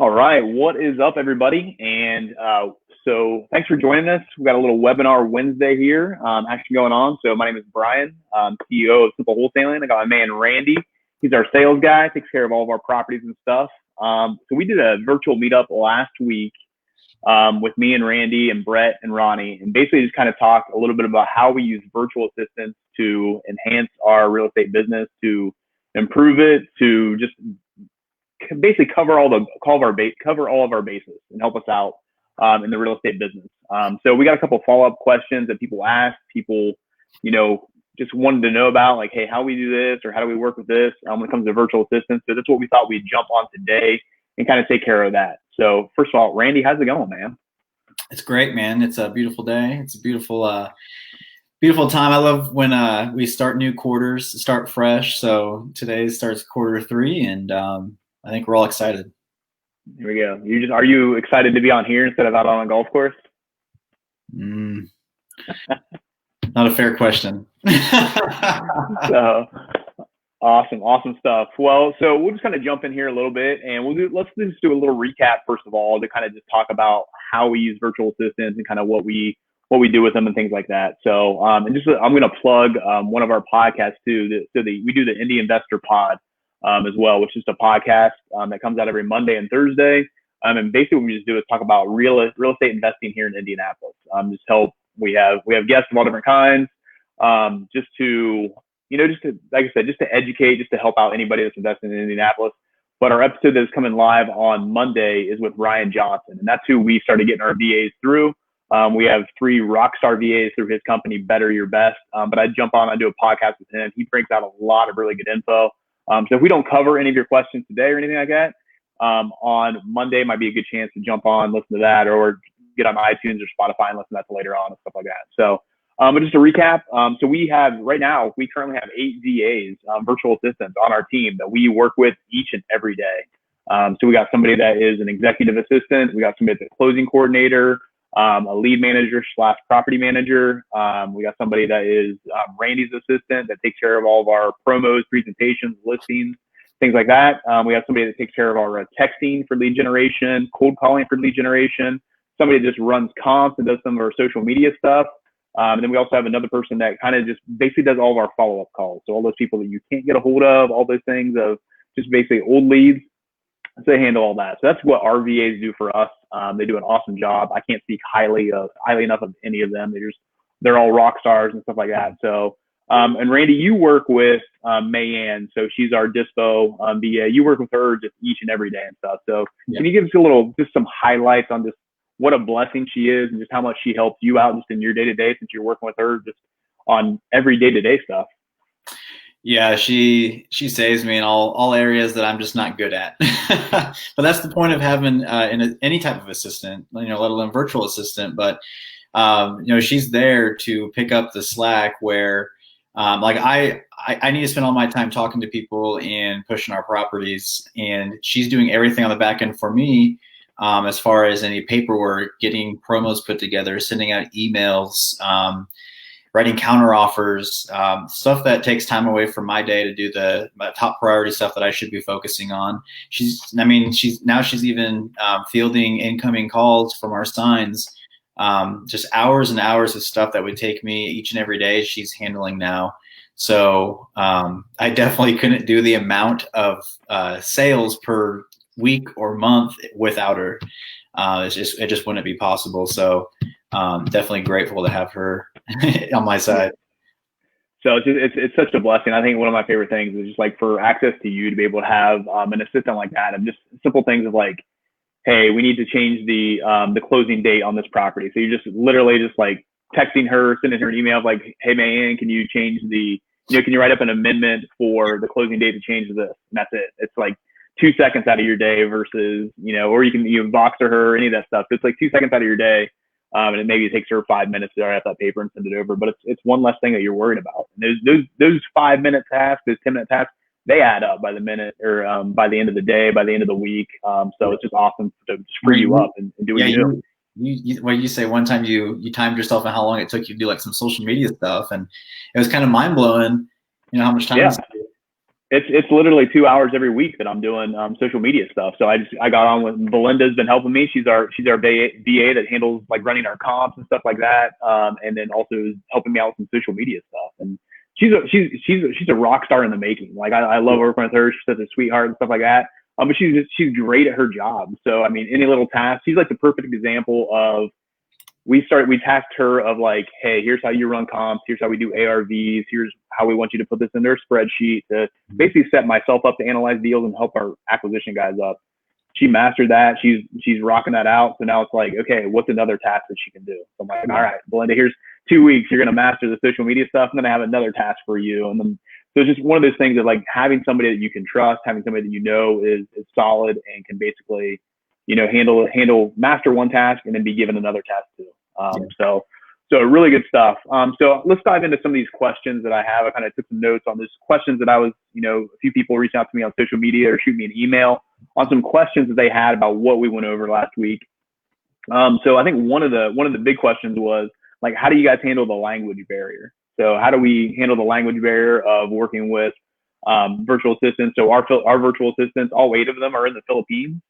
All right, what is up, everybody? And so thanks for joining us. We've got a little webinar Wednesday here, action going on. So my name is Brian, CEO of Simple Wholesaling. I got my man Randy. He's our sales guy, takes care of all of our properties and stuff. So we did a virtual meetup last week with me and Randy and Brett and Ronnie, and basically just kind of talk a little bit about how we use virtual assistants to enhance our real estate business, to improve it, to just basically cover all of our bases and help us out in the real estate business. So we got a couple of follow-up questions that people asked. People, just wanted to know about, like, hey, how we do this or how do we work with this when it comes to virtual assistants. So that's what we thought we'd jump on today and kind of take care of that. So first of all, Randy, how's it going, man? It's great, man. It's a beautiful day. It's a beautiful beautiful time. I love when we start new quarters, start fresh. So today starts quarter 3, and I think we're all excited. Here we go. Are you excited to be on here instead of out on a golf course? Not a fair question. So awesome stuff. Well, so we'll just kind of jump in here a little bit, and let's just do a little recap first of all to kind of just talk about how we use virtual assistants and kind of what we do with them and things like that. So I'm going to plug one of our podcasts too. We do the Indie Investor Pod as well, which is a podcast that comes out every Monday and Thursday. And basically what we just do is talk about real estate investing here in Indianapolis. We have guests of all different kinds, just to like I said, just to educate, just to help out anybody that's investing in Indianapolis. But our episode that's coming live on Monday is with Ryan Johnson, and that's who we started getting our VAs through. We have 3 rock star VAs through his company, Better Your Best. But I jump on, I do a podcast with him. He brings out a lot of really good info. So if we don't cover any of your questions today or anything like that, on Monday might be a good chance to jump on, listen to that, or get on iTunes or Spotify and listen to that later on and stuff like that. So, but just to recap, so we currently have 8 VAs, virtual assistants on our team that we work with each and every day. So we got somebody that is an executive assistant. We got somebody that's a closing coordinator, a lead manager / property manager. We got somebody that is Randy's assistant that takes care of all of our promos, presentations, listings, things like that. We have somebody that takes care of our texting for lead generation, cold calling for lead generation, somebody that just runs comps and does some of our social media stuff. And then we also have another person that kind of just basically does all of our follow-up calls. So all those people that you can't get a hold of, all those things of just basically old leads. So they handle all that. So that's what our VAs do for us. They do an awesome job. I can't speak highly enough of any of them. They're all rock stars and stuff like that. So, and Randy, you work with Mayanne. So she's our dispo VA. You work with her just each and every day and stuff. So Can you give us just some highlights on just what a blessing she is and just how much she helps you out just in your day-to-day since you're working with her just on every day-to-day stuff? Yeah, she saves me in all areas that I'm just not good at. But that's the point of having any type of assistant, let alone virtual assistant. But she's there to pick up the slack where I need to spend all my time talking to people and pushing our properties, and she's doing everything on the back end for me. As far as any paperwork, getting promos put together, sending out emails, writing counter offers, stuff that takes time away from my day to do my top priority stuff that I should be focusing on. She's even fielding incoming calls from our signs. Just hours and hours of stuff that would take me each and every day, she's handling now. So I definitely couldn't do the amount of sales per week or month without her. It just wouldn't be possible. So definitely grateful to have her on my side. So it's such a blessing. I think one of my favorite things is just like for access to you to be able to have an assistant like that, and just simple things of like, hey, we need to change the closing date on this property. So you're just literally just like texting her, sending her an email of like, hey, Mayanne, can you change can you write up an amendment for the closing date to change this? And that's it. It's like 2 seconds out of your day versus, or you can Voxer her, any of that stuff. It's like 2 seconds out of your day. And it maybe takes her 5 minutes to write that paper and send it over, but it's one less thing that you're worried about. And those 5 minute tasks, those 10-minute tasks, they add up by the minute or by the end of the day, by the end of the week. So it's just awesome to just free you up and do what you do. What you say one time you timed yourself and how long it took you to do like some social media stuff, and it was kind of mind blowing, how much time. Yeah. It's literally 2 hours every week that I'm doing social media stuff. So I got on with Belinda's been helping me. She's our VA that handles like running our comps and stuff like that, and then also is helping me out with some social media stuff. And she's a rock star in the making. Like I love working with her. She's such a sweetheart and stuff like that. But she's great at her job. So I mean, any little task, she's like the perfect example of we tasked her of like, hey, here's how you run comps, here's how we do ARVs, here's how we want you to put this in their spreadsheet to basically set myself up to analyze deals and help our acquisition guys up. She mastered that. She's rocking that out. So now it's like, okay, what's another task that she can do? So I'm like, all right, Belinda, here's 2 weeks. You're going to master the social media stuff. I'm going to have another task for you. And then, so it's just one of those things of like having somebody that you can trust, having somebody that you know is solid and can basically, handle master one task and then be given another task too. So really good stuff. So let's dive into some of these questions that I have. I kind of took some notes on these questions that I was, a few people reached out to me on social media or shoot me an email on some questions that they had about what we went over last week. So I think one of the big questions was like, how do you guys handle the language barrier? So how do we handle the language barrier of working with virtual assistants? So our virtual assistants, all 8 of them are in the Philippines.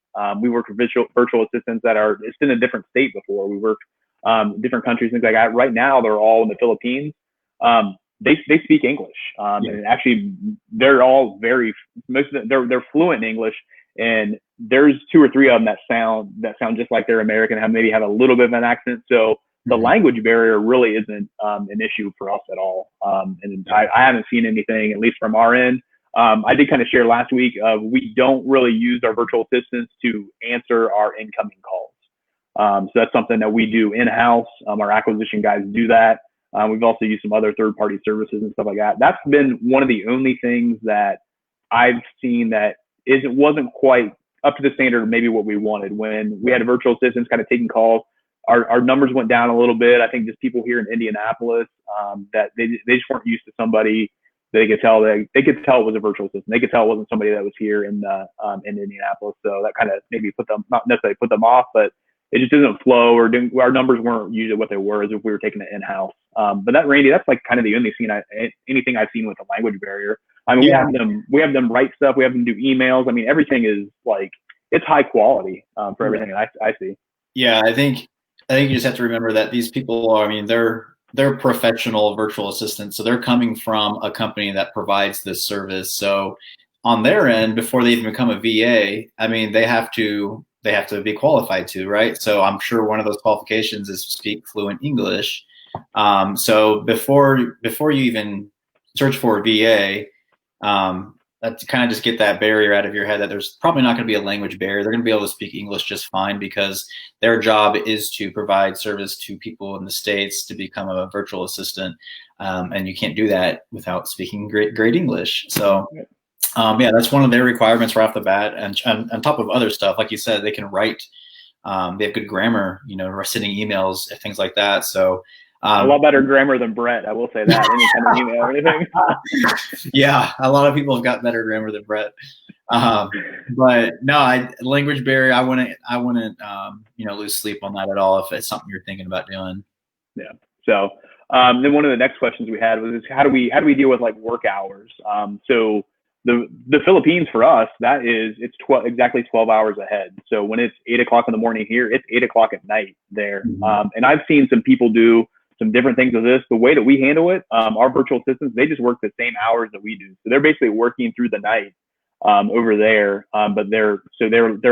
We work with virtual assistants that it's in a different state before. We worked different countries, things like that. Right now, they're all in the Philippines. They speak English, and actually, they're all they're fluent in English. And there's 2 or 3 of them that sound just like they're American, maybe have a little bit of an accent. So the language barrier really isn't an issue for us at all. And I haven't seen anything, at least from our end. I did kind of share last week we don't really use our virtual assistants to answer our incoming calls. So that's something that we do in-house. Our acquisition guys do that. We've also used some other third-party services and stuff like that. That's been one of the only things that I've seen that wasn't quite up to the standard of maybe what we wanted. When we had virtual assistants kind of taking calls, our numbers went down a little bit. I think just people here in Indianapolis that they just weren't used to somebody that they could tell it was a virtual assistant. They could tell it wasn't somebody that was here in Indianapolis. So that kind of maybe not necessarily put them off, but it just doesn't flow, or our numbers weren't usually what they were as if we were taking it in-house. But that, Randy, that's like kind of the only anything I've seen with the language barrier. I mean, we have them write stuff. We have them do emails. I mean, everything is like, it's high quality for everything that I see. Yeah, I think you just have to remember that these people are, I mean, they're professional virtual assistants. So they're coming from a company that provides this service. So on their end, before they even become a VA, I mean, they have to be qualified to, right? So I'm sure one of those qualifications is to speak fluent English. So before you even search for a VA, to kind of just get that barrier out of your head that there's probably not going to be a language barrier. They're going to be able to speak English just fine because their job is to provide service to people in the States to become a virtual assistant. And you can't do that without speaking great English. So that's one of their requirements right off the bat. And on top of other stuff, like you said, they can write, they have good grammar, sending emails, things like that. So a lot better grammar than Brett. I will say that. Any kind of email or anything. Yeah, a lot of people have got better grammar than Brett. But no, language barrier. I wouldn't lose sleep on that at all if it's something you're thinking about doing. Yeah. So then one of the next questions we had was how do we deal with like work hours? So the Philippines for us, it's exactly 12 hours ahead. So when it's 8 o'clock in the morning here, it's 8 o'clock at night there. And I've seen some people do some different things with this. The way that we handle it, our virtual assistants, they just work the same hours that we do. So they're basically working through the night over there. But they're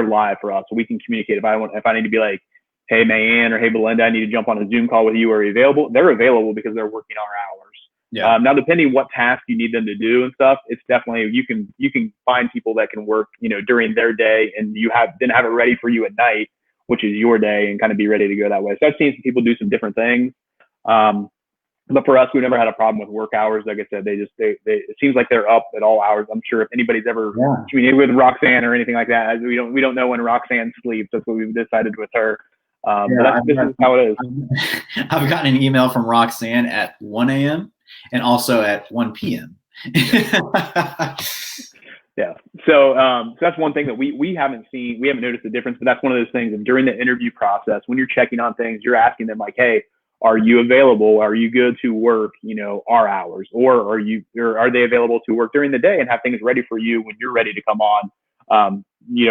live for us. So we can communicate if I need to be like, hey, Mayanne, or hey, Belinda, I need to jump on a Zoom call with you. Are you available? They're available because they're working our hours. Yeah. Now, depending what task you need them to do and stuff, it's definitely, you can find people that can work, during their day, and then have it ready for you at night, which is your day, and kind of be ready to go that way. So I've seen some people do some different things. But for us, we never had a problem with work hours. Like I said, it seems like they're up at all hours. I'm sure if anybody's ever communicated with Roxanne or anything like that, we don't know when Roxanne sleeps. That's what we've decided with her. But this is how it is. I've gotten an email from Roxanne at 1 a.m. and also at 1 p.m. Yeah. So that's one thing that we haven't noticed the difference, but that's one of those things. And during the interview process, when you're checking on things, you're asking them like, hey, are you available? Are you good to work, our hours, or are they available to work during the day and have things ready for you when you're ready to come on,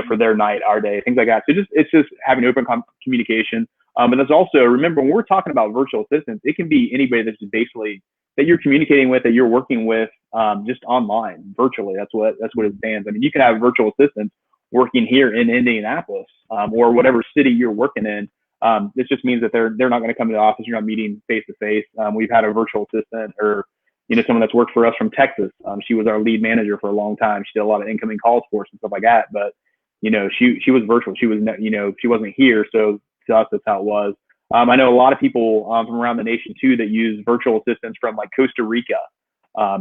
for their night, our day, things like that. So it's just having open communication. And that's also, remember, when we're talking about virtual assistants, it can be anybody that's just basically that you're communicating with, that you're working with, just online, virtually. That's what it stands. I mean, you can have virtual assistants working here in Indianapolis, or whatever city you're working in. This just means that they're not going to come to the office. You're not meeting face to face. We've had a virtual assistant, or someone that's worked for us from Texas. She was our lead manager for a long time. She did a lot of incoming calls for us and stuff like that. But she was virtual. She was she wasn't here, so to us that's how it was. I know a lot of people from around the nation too that use virtual assistants from like Costa Rica.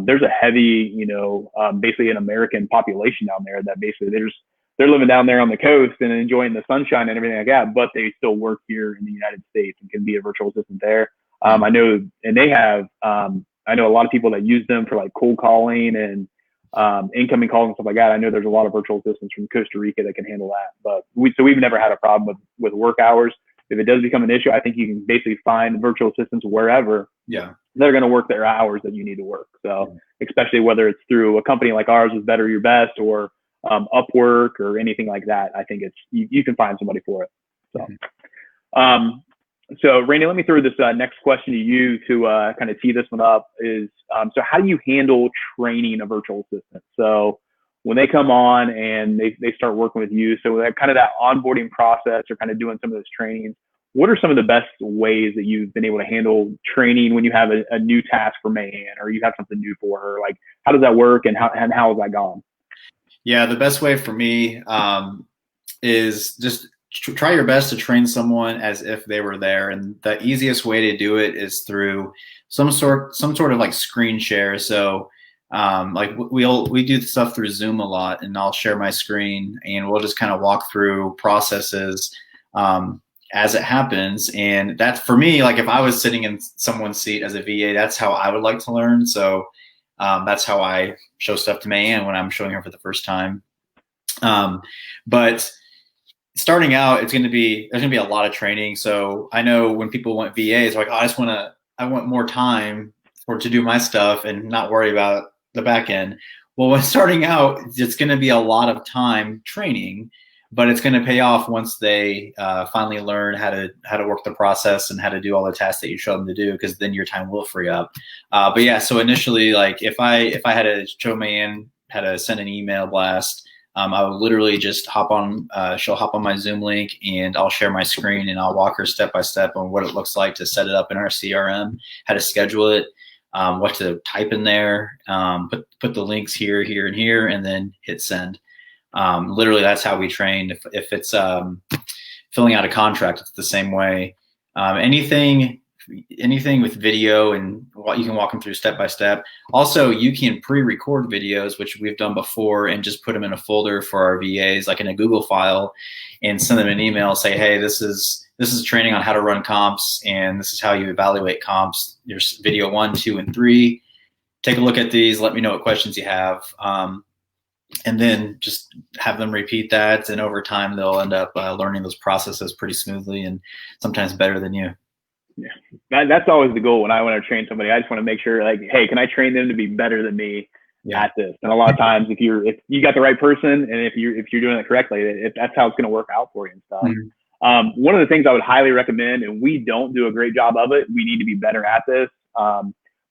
There's a heavy, basically an American population down there that basically they're living down there on the coast and enjoying the sunshine and everything like that, but they still work here in the United States and can be a virtual assistant there. I know, and they have, I know a lot of people that use them for like cold calling and incoming calls and stuff like that. I know there's a lot of virtual assistants from Costa Rica that can handle that, but we've never had a problem with work hours. If it does become an issue, I think you can basically find virtual assistants wherever. Yeah. They're going to work their hours that you need to work. So especially whether it's through a company like ours with Better Your Best, or Upwork or anything like that, I think it's you can find somebody for it. So, so Randy, let me throw this next question to you to kind of tee this one up. Is so how do you handle training a virtual assistant? So when they come on and they start working with you, so that kind of that onboarding process or kind of doing some of those trainings, what are some of the best ways that you've been able to handle training when you have a new task for Mayan, or you have something new for her? Like, how does that work, and how has that gone? Yeah, the best way for me is just try your best to train someone as if they were there, and the easiest way to do it is through some sort of like screen share. So like we do stuff through Zoom a lot, and I'll share my screen and we'll just kind of walk through processes as it happens. And that's, for me, like if I was sitting in someone's seat as a VA, that's how I would like to learn. So that's how I show stuff to Mayan when I'm showing her for the first time. But starting out, there's going to be a lot of training. So I know when people want VAs, like, oh, I want more time to do my stuff and not worry about the back end. Well, when starting out, it's going to be a lot of time training, but it's going to pay off once they finally learn how to work the process and how to do all the tasks that you show them to do, because then your time will free up. But yeah, so initially, like if I had to show Mayan how to send an email blast, I would literally just hop on, she'll hop on my Zoom link and I'll share my screen and I'll walk her step by step on what it looks like to set it up in our CRM, how to schedule it, what to type in there, put the links here, here, and here, and then hit send. Literally, that's how we train. If it's filling out a contract, it's the same way. Anything with video, and you can walk them through step by step. Also, you can pre-record videos, which we've done before, and just put them in a folder for our VAs, like in a Google file, and send them an email. Say, hey, this is training on how to run comps, and this is how you evaluate comps. There's video 1, 2, and 3. Take a look at these. Let me know what questions you have. And then just have them repeat that, and over time they'll end up learning those processes pretty smoothly, and sometimes better than you. Yeah, that's always the goal when I want to train somebody. I just want to make sure, like, hey, can I train them to be better than me at this? And a lot of times, if you got the right person, and if you're doing it correctly, that's how it's going to work out for you and stuff. Mm-hmm. One of the things I would highly recommend, and we don't do a great job of it, we need to be better at this.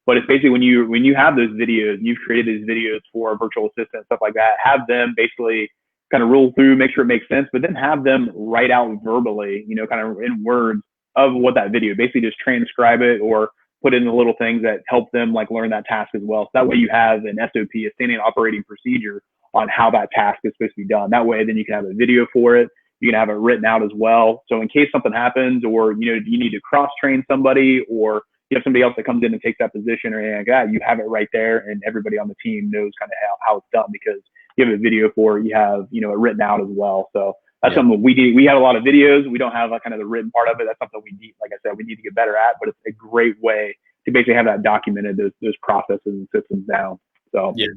But it's basically when you have those videos, you've created these videos for a virtual assistant, stuff like that, have them basically kind of roll through, make sure it makes sense, but then have them write out verbally, kind of in words of what that video, basically just transcribe it or put in the little things that help them like learn that task as well. So that way you have an SOP, a standing operating procedure on how that task is supposed to be done. That way, then you can have a video for it. You can have it written out as well. So in case something happens, or, you need to cross train somebody, or you have somebody else that comes in and takes that position or anything like that, you have it right there, and everybody on the team knows kind of how it's done, because you have a video for it, you have, it written out as well. So that's something we do. We have a lot of videos. We don't have kind of the written part of it. That's something we need, like I said, we need to get better at, but it's a great way to basically have that documented, those processes and systems down. So yeah,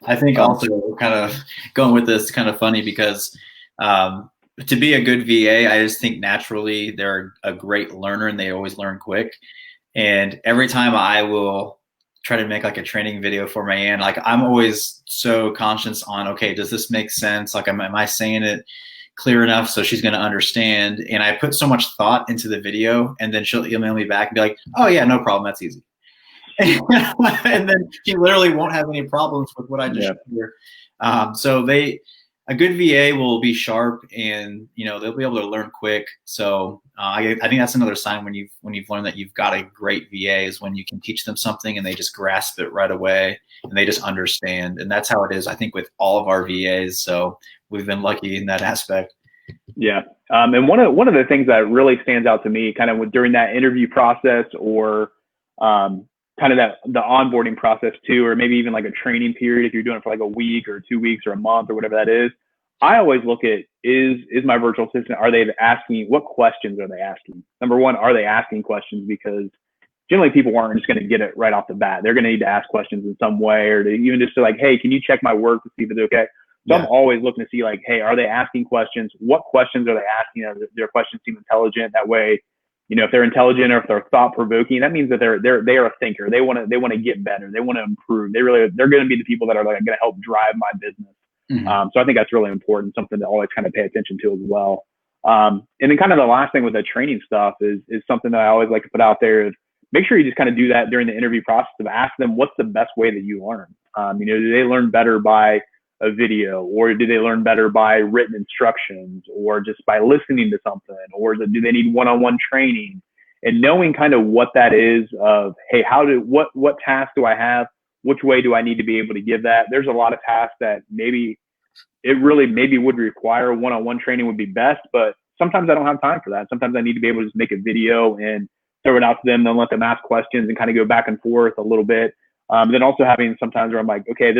I think also kind of going with this, kind of funny, because to be a good VA, I just think naturally they're a great learner and they always learn quick. And every time I will try to make like a training video for my aunt, like I'm always so conscious on, okay, does this make sense? Like, am I saying it clear enough so she's going to understand? And I put so much thought into the video, and then she'll email me back and be like, oh yeah, no problem, that's easy. And then she literally won't have any problems with what I just showed her. So a good VA will be sharp, and they'll be able to learn quick. So I think that's another sign when you've learned that you've got a great VA is when you can teach them something and they just grasp it right away and they just understand. And that's how it is, I think, with all of our VAs. So we've been lucky in that aspect. Yeah. And one of the things that really stands out to me kind of during that interview process, or kind of the onboarding process too, or maybe even like a training period, if you're doing it for like a week or 2 weeks or a month or whatever that is, I always look at, is my virtual assistant, are they asking, what questions are they asking? Number one, are they asking questions? Because generally people aren't just going to get it right off the bat. They're going to need to ask questions in some way, or to even just say like, hey, can you check my work to see if it's okay? So I'm always looking to see like, hey, are they asking questions? What questions are they asking? Their questions seem intelligent. That way, if they're intelligent or if they're thought provoking, that means that they are a thinker. They want to get better. They want to improve. They're going to be the people that are like going to help drive my business. Mm-hmm. So I think that's really important, something to always kind of pay attention to as well. And then kind of the last thing with the training stuff is something that I always like to put out there is make sure you just kind of do that during the interview process of ask them what's the best way that you learn. Do they learn better by a video, or do they learn better by written instructions, or just by listening to something, or do they need one-on-one training? And knowing kind of what that is of, hey, what task do I have? Which way do I need to be able to give that? There's a lot of tasks that maybe would require one-on-one training would be best, but sometimes I don't have time for that. Sometimes I need to be able to just make a video and throw it out to them, then let them ask questions and kind of go back and forth a little bit. Then also having sometimes where I'm like, okay,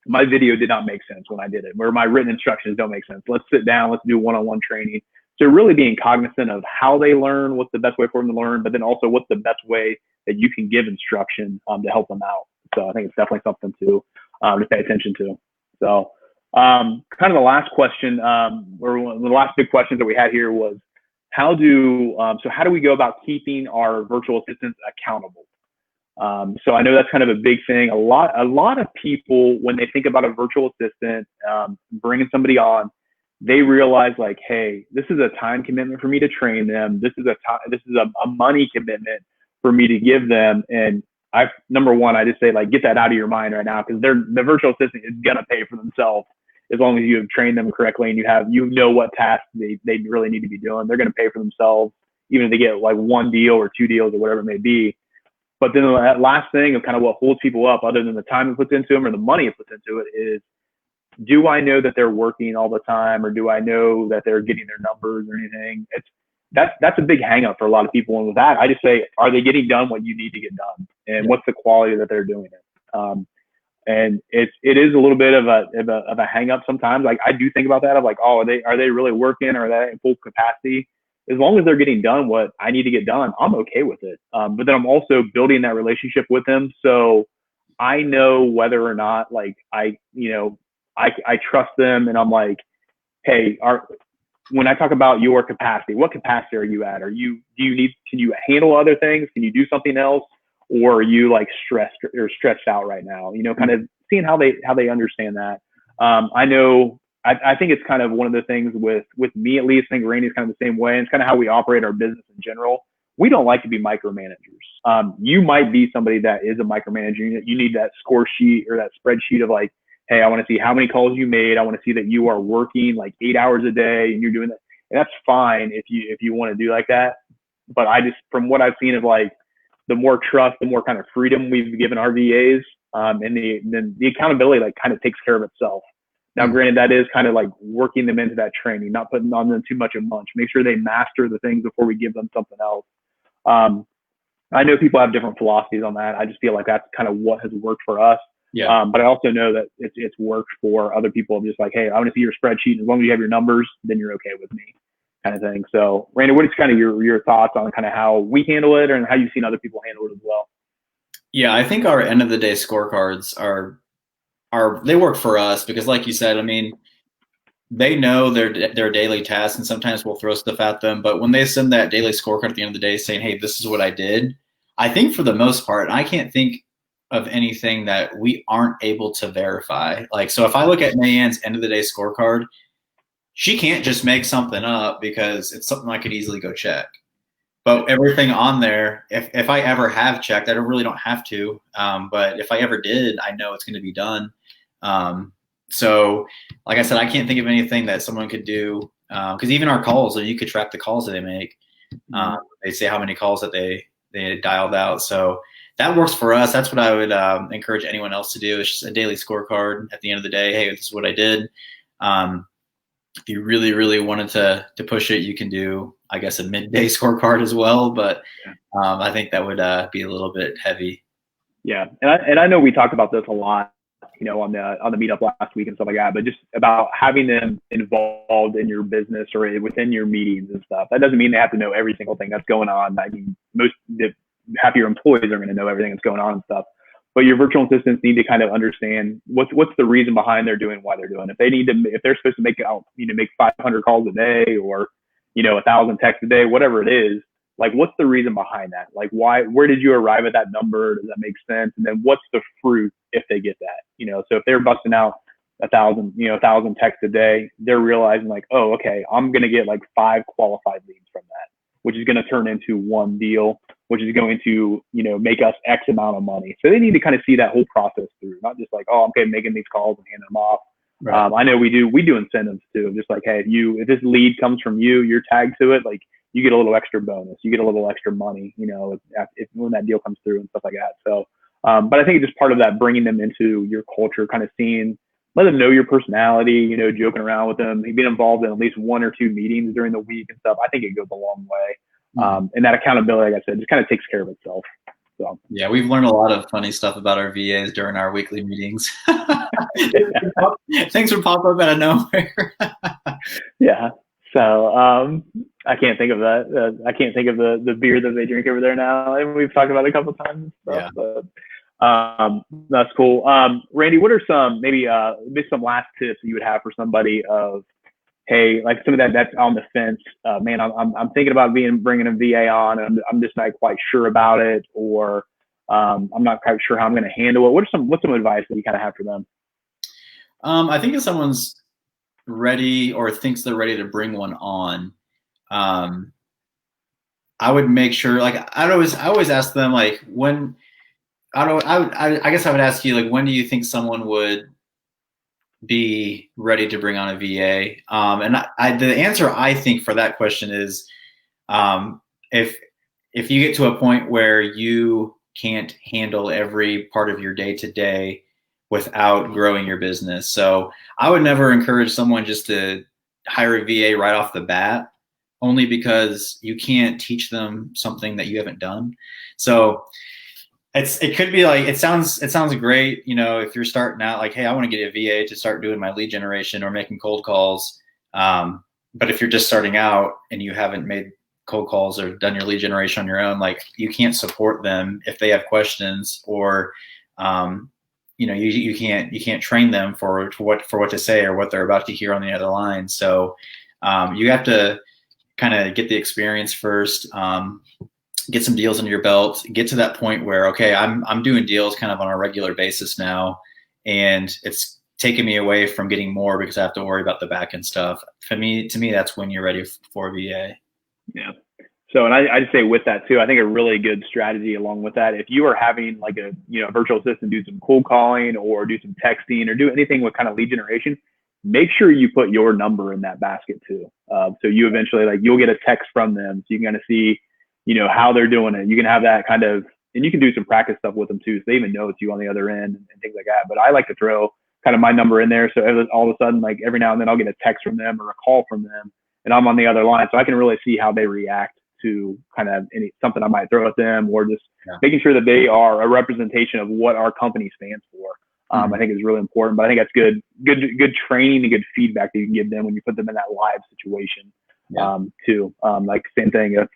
my video did not make sense when I did it, where my written instructions don't make sense. Let's sit down, let's do one-on-one training. So really being cognizant of how they learn, what's the best way for them to learn, but then also what's the best way that you can give instruction to help them out. So I think it's definitely something to pay attention to. So kind of the last question, or one of the last big questions that we had here was, how do we go about keeping our virtual assistants accountable? So I know that's kind of a big thing. A lot of people, when they think about a virtual assistant, bringing somebody on, they realize like, hey, this is a time commitment for me to train them. This is a money commitment for me to give them. And number one, I just say like, get that out of your mind right now, because the virtual assistant is gonna pay for themselves as long as you have trained them correctly and you know what tasks they really need to be doing. They're gonna pay for themselves, even if they get like one deal or two deals or whatever it may be. But then that last thing of kind of what holds people up, other than the time it puts into them or the money it puts into it, is, do I know that they're working all the time, or do I know that they're getting their numbers or anything? That's a big hang up for a lot of people. And with that, I just say, are they getting done what you need to get done? And what's the quality that they're doing it? And it is a little bit of a hang up sometimes. Like, I do think about that of like, oh, are they really working? Or are they at full capacity? As long as they're getting done what I need to get done, I'm okay with it. But then I'm also building that relationship with them, so I know whether or not like I trust them, and I'm like, hey, when I talk about your capacity, what capacity are you at? Can you handle other things? Can you do something else? Or are you like stressed or stretched out right now? Kind of seeing how they understand that. I think it's kind of one of the things with me, at least. I think Randy's kind of the same way. And it's kind of how we operate our business in general. We don't like to be micromanagers. You might be somebody that is a micromanager. You need that score sheet or that spreadsheet of like, hey, I want to see how many calls you made. I want to see that you are working like 8 hours a day and you're doing that. And that's fine if you want to do like that. But from what I've seen of like, the more trust, the more kind of freedom we've given our VAs, and the accountability like kind of takes care of itself. Now, granted, that is kind of like working them into that training, not putting on them too much at once. Make sure they master the things before we give them something else. I know people have different philosophies on that. I just feel like that's kind of what has worked for us. Yeah. But I also know that it's worked for other people. Just like, hey, I want to see your spreadsheet. As long as you have your numbers, then you're okay with me, kind of thing. So, Randy, what is kind of your thoughts on kind of how we handle it and how you've seen other people handle it as well? Yeah, I think our end of the day scorecards they work for us because, like you said, I mean, they know their daily tasks, and sometimes we'll throw stuff at them. But when they send that daily scorecard at the end of the day saying, hey, this is what I did, I think for the most part, I can't think of anything that we aren't able to verify. Like, so if I look at Mayan's end of the day scorecard, she can't just make something up because it's something I could easily go check. But everything on there, if I ever have checked, I really don't have to. But if I ever did, I know it's going to be done. So, like I said, I can't think of anything that someone could do, because even our calls, you could track the calls that they make. They say how many calls that they dialed out. So that works for us. That's what I would encourage anyone else to do. It's just a daily scorecard at the end of the day. Hey, this is what I did. If you really, really wanted to push it, you can do, I guess, a midday scorecard as well. But I think that would be a little bit heavy. Yeah, and I know we talked about this a lot, on the meetup last week and stuff like that. But just about having them involved in your business or within your meetings and stuff. That doesn't mean they have to know every single thing that's going on. I mean, half your employees are going to know everything that's going on and stuff. But your virtual assistants need to kind of understand what's the reason behind they're doing why they're doing. If they're supposed to make 500 calls a day or 1,000 texts a day, whatever it is, like what's the reason behind that? Like where did you arrive at that number? Does that make sense? And then what's the fruit if they get that? So if they're busting out 1,000 texts a day, they're realizing like, oh, okay, I'm gonna get like 5 qualified leads from that, which is gonna turn into 1 deal, which is going to, make us X amount of money. So they need to kind of see that whole process through, not just like, oh, okay, making these calls and handing them off. Right. I know we do incentives too. Just like, hey, if this lead comes from you, you're tagged to it, like you get a little extra bonus, you get a little extra money, when that deal comes through and stuff like that. So, but I think it's just part of that, bringing them into your culture, kind of let them know your personality, joking around with them, being involved in at least 1 or 2 meetings during the week and stuff. I think it goes a long way. And that accountability, like I said, just kind of takes care of itself. So yeah, we've learned a lot of funny stuff about our VAs during our weekly meetings. Things would pop up out of nowhere. Yeah. So I can't think of that. I can't think of the beer that they drink over there now. And we've talked about it a couple of times. And stuff, yeah. But that's cool. Randy, what are maybe some last tips you would have for somebody of, hey, like some of that's on the fence, man, I'm thinking about bringing a VA on, and I'm just not quite sure about it, or I'm not quite sure how I'm going to handle it. What's some advice that you kind of have for them? I think if someone's ready or thinks they're ready to bring one on, I would make sure, like, I always ask them, like, when, I guess I would ask you, like, when do you think someone would be ready to bring on a VA? And the answer I think for that question is, if you get to a point where you can't handle every part of your day to day without growing your business. So I would never encourage someone just to hire a VA right off the bat, only because you can't teach them something that you haven't done. So it could be like, it sounds great, if you're starting out, like, hey, I want to get a VA to start doing my lead generation or making cold calls. But if you're just starting out and you haven't made cold calls or done your lead generation on your own, like, you can't support them if they have questions, or you can't train them for what to say or what they're about to hear on the other line. So you have to kind of get the experience first, get some deals under your belt, get to that point where, okay, I'm doing deals kind of on a regular basis now, and it's taking me away from getting more because I have to worry about the back end stuff. To me, that's when you're ready for a VA. Yeah. So, and I'd say with that too, I think a really good strategy along with that, if you are having like a virtual assistant do some cold calling or do some texting or do anything with kind of lead generation, make sure you put your number in that basket too. So you eventually, like, you'll get a text from them, so you can kind of see, how they're doing it. You can have that kind of, and you can do some practice stuff with them too, so they even know it's you on the other end and things like that. But I like to throw kind of my number in there, so all of a sudden, like, every now and then I'll get a text from them or a call from them, and I'm on the other line, so I can really see how they react to kind of something I might throw at them, or just making sure that they are a representation of what our company stands for. I think is really important, but I think that's good training and good feedback that you can give them when you put them in that live situation too. Like, same thing if,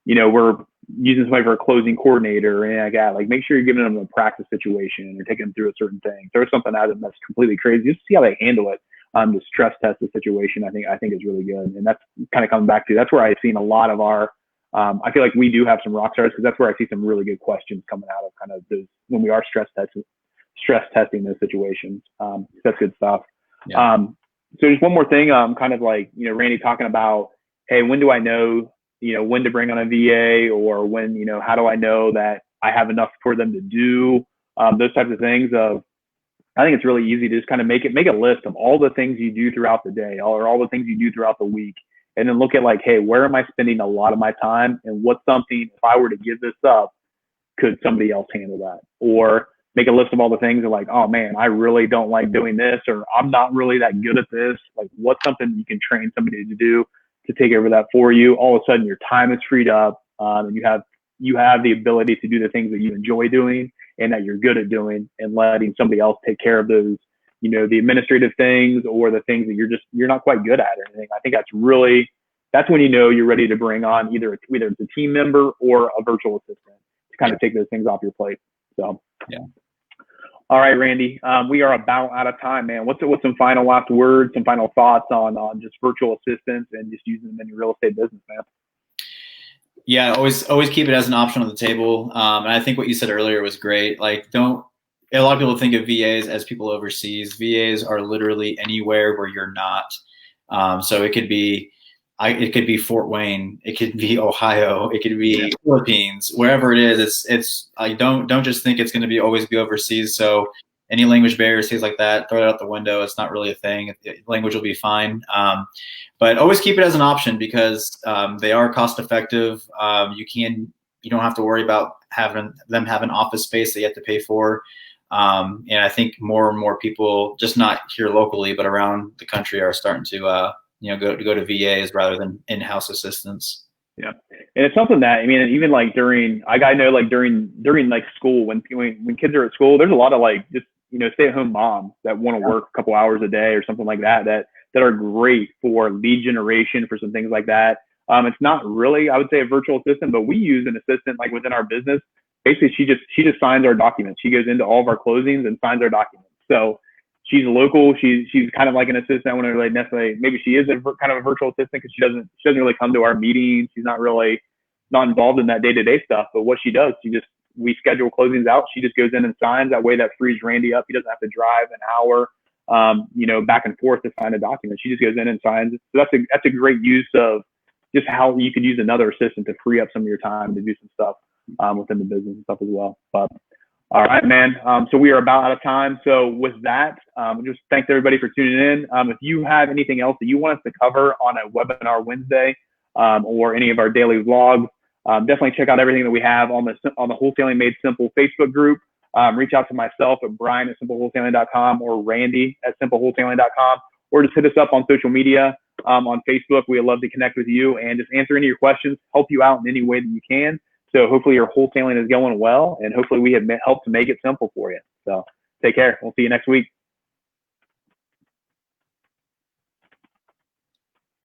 we're using somebody for a closing coordinator or anything like that, like, make sure you're giving them a practice situation or taking them through a certain thing. Throw something at them that's completely crazy, just see how they handle it. To stress test the situation, I think is really good. And that's kind of coming back to, that's where I've seen a lot of our I feel like we do have some rock stars because that's where I see some really good questions coming out of kind of those when we are stress testing those situations. That's good stuff. Yeah. So just one more thing, kind of like, Randy talking about, hey, when do I know, when to bring on a VA, or when, how do I know that I have enough for them to do, those types of things. I think it's really easy to just kind of make a list of all the things you do throughout the day, or all the things you do throughout the week. And then look at like, hey, where am I spending a lot of my time, and what's something, if I were to give this up, could somebody else handle that? Or make a list of all the things that like, oh man, I really don't like doing this, or I'm not really that good at this. Like, what's something you can train somebody to do to take over that for you? All of a sudden your time is freed up, and you have the ability to do the things that you enjoy doing and that you're good at doing, and letting somebody else take care of those, the administrative things or the things that you're not quite good at or anything. I think that's when you're ready to bring on either it's a team member or a virtual assistant to kind of take those things off your plate. So yeah. All right, Randy, we are about out of time, man. What's some final last words, some final thoughts on just virtual assistants and just using them in your real estate business, man? Yeah, always keep it as an option on the table. And I think what you said earlier was great. Like, a lot of people think of VAs as people overseas. VAs are literally anywhere where you're not. So it could be Fort Wayne, it could be Ohio, it could be Philippines, wherever it is. It's like, don't just think it's going to always be overseas. So any language barriers, things like that, throw it out the window. It's not really a thing. Language will be fine. But always keep it as an option, because they are cost effective. You don't have to worry about having office space that you have to pay for. And I think more and more people, just not here locally, but around the country, are starting to go to VAs rather than in-house assistants. Yeah. And it's something that, I mean, even like during like school, when kids are at school, there's a lot of like just, stay-at-home moms that want to work a couple hours a day or something like that are great for lead generation, for some things like that. It's not really, I would say, a virtual assistant, but we use an assistant like within our business. Basically, she just signs our documents. She goes into all of our closings and signs our documents. So she's local. She's kind of like an assistant. I wouldn't really necessarily, maybe she is kind of a virtual assistant because she doesn't really come to our meetings. She's not involved in that day-to-day stuff. But what she does, we schedule closings out. She just goes in and signs. That way that frees Randy up. He doesn't have to drive an hour, back and forth to sign a document. She just goes in and signs. So that's a great use of just how you could use another assistant to free up some of your time to do some stuff within the business and stuff as well. But all right, man. So we are about out of time. So with that, just thanks everybody for tuning in. If you have anything else that you want us to cover on a webinar Wednesday, or any of our daily vlogs, definitely check out everything that we have on the Wholesaling Made Simple Facebook group. Reach out to myself at Brian@simplewholesaling.com or Randy@simplewholesaling.com, or just hit us up on social media. On Facebook, we would love to connect with you and just answer any of your questions, help you out in any way that you can. So hopefully your wholesaling is going well, and hopefully we have helped to make it simple for you. So take care. We'll see you next week.